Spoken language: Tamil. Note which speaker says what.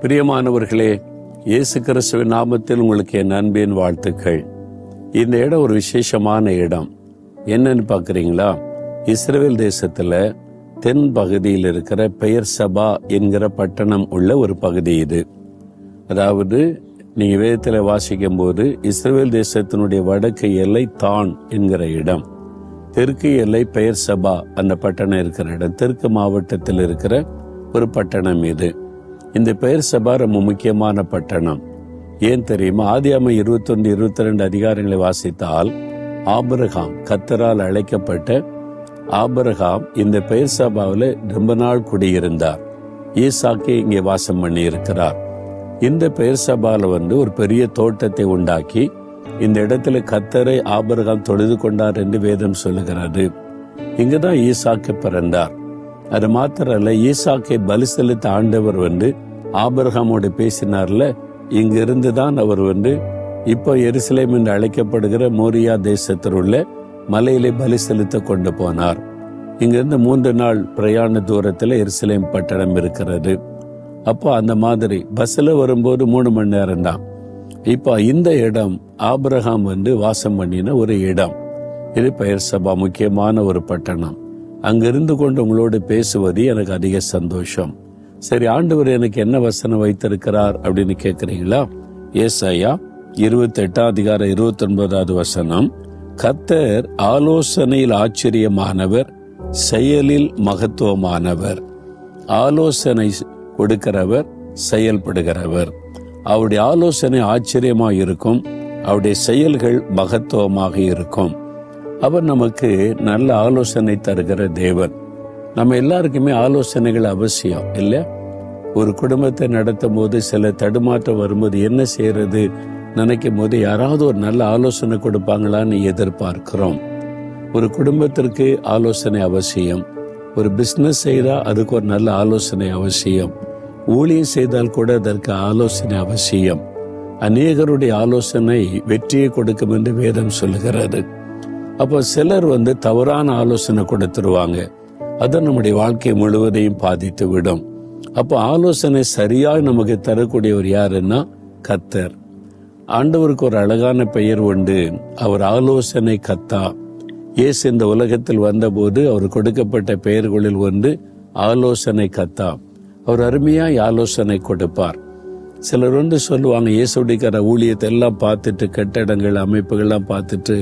Speaker 1: பிரியமானவர்களே, இயேசு கிறிஸ்துவின் நாமத்தில் உங்களுக்கு என் அன்பின் வாழ்த்துக்கள். இந்த இடம் ஒரு விசேஷமான இடம். என்னன்னு பார்க்குறீங்களா? இஸ்ரவேல் தேசத்தில் தென் பகுதியில் இருக்கிற பெயர்சபா என்கிற பட்டணம் உள்ள ஒரு பகுதி இது. அதாவது நீங்கள் வேதத்தில் வாசிக்கும் போது இஸ்ரவேல் தேசத்தினுடைய வடக்கு எல்லை தான் என்கிற இடம், தெற்கு எல்லை பெயர்சபா அந்த பட்டணம் இருக்கிற இடம், தெற்கு மாவட்டத்தில் இருக்கிற ஒரு பட்டணம் இது. இந்த பெயர்சபா ரொம்ப முக்கியமான பட்டணம். ஏன் தெரியுமா? ஆதியாகமம் 21, 22 அதிகாரங்களை வாசித்தால் ஆபிரகாம், கர்த்தரால் அழைக்கப்பட்ட ஆபிரகாம் இந்த பெயர்சபாவில் ரொம்ப நாள் குடியிருந்தார். ஈசாக்கை இங்கே வாசம் பண்ணி இருக்கிறார். இந்த பெயர்சபாவில் ஒரு பெரிய தோட்டத்தை உண்டாக்கி இந்த இடத்துல கர்த்தரை ஆபிரகாம் தொழுது கொண்டார் என்று வேதம் சொல்லுகிறது. இங்குதான் ஈசாக்கு பிறந்தார். அது மாத்திரல்ல, ஈசாக்கை பலி செலுத்த ஆண்டவர் ஆபிரகாமோடு பேசினார்ல, இங்கிருந்து தான் அவர் இப்போ எருசலேம் என்று அழைக்கப்படுகிற மோரியா தேசத்தில் உள்ள மலையிலே பலி செலுத்த கொண்டு போனார். இங்கிருந்து 3 நாள் பிரயாண தூரத்தில் எருசலேம் பட்டணம் இருக்கிறது. அப்போ அந்த மாதிரி பஸ்ஸில் வரும்போது 3 மணி நேரம் தான். இப்போ இந்த இடம் ஆபிரகாம் வாசம் பண்ணின ஒரு இடம். இது பெயர்சபா, முக்கியமான ஒரு பட்டணம். அங்கிருந்து கொண்டு உங்களோடு பேசுவது எனக்கு அதிக சந்தோஷம். சரி, ஆண்டவர் எனக்கு என்ன வசனம் வைத்திருக்கிறார் அப்படின்னு கேட்குறீங்களா? ஏசாயா 28 அதிகாரம் 29வது வசனம், கர்த்தர் ஆலோசனையில் ஆச்சரியமானவர், செயலில் மகத்துவமானவர். ஆலோசனை கொடுக்கிறவர், செயல்படுகிறவர். அவருடைய ஆலோசனை ஆச்சரியமாக இருக்கும், அவருடைய செயல்கள் மகத்துவமாக இருக்கும். அவர் நமக்கு நல்ல ஆலோசனை தருகிற தேவன். நம்ம எல்லாருக்குமே ஆலோசனைகள் அவசியம் இல்லை? ஒரு குடும்பத்தை நடத்தும் போது சில தடுமாற்றம் வரும்போது என்ன செய்யறது நினைக்கும் போது யாராவது ஒரு நல்ல ஆலோசனை கொடுப்பாங்களான்னு எதிர்பார்க்கிறோம். ஒரு குடும்பத்திற்கு ஆலோசனை அவசியம். ஒரு பிஸ்னஸ் செய்தால் அதுக்கு ஒரு நல்ல ஆலோசனை அவசியம். ஊழியம் செய்தால் கூட அதற்கு ஆலோசனை அவசியம். அநேகருடைய ஆலோசனை வெற்றியை கொடுக்கும் என்று வேதம் சொல்லுகிறது. அப்போ சிலர் தவறான ஆலோசனை கொடுத்துருவாங்க. அது நம்முடைய வாழ்க்கை முழுவதையும் பாதித்து விடும். அப்போ ஆலோசனை சரியாக நமக்கு தரக்கூடியவர் யாருன்னா கர்த்தர். ஆண்டவருக்கு ஒரு அழகான பெயர் உண்டு, அவர் ஆலோசனை கர்த்தா. இயேசு இந்த உலகத்தில் வந்தபோது அவர் கொடுக்கப்பட்ட பெயர்களில் ஆலோசனை கர்த்தா. அவர் அருமையாய் ஆலோசனை கொடுப்பார். சிலர் சொல்லுவாங்க, இயேசுடைய ஊழியத்தை எல்லாம் பார்த்துட்டு, கட்டடங்கள் அமைப்புகள்லாம் பார்த்துட்டு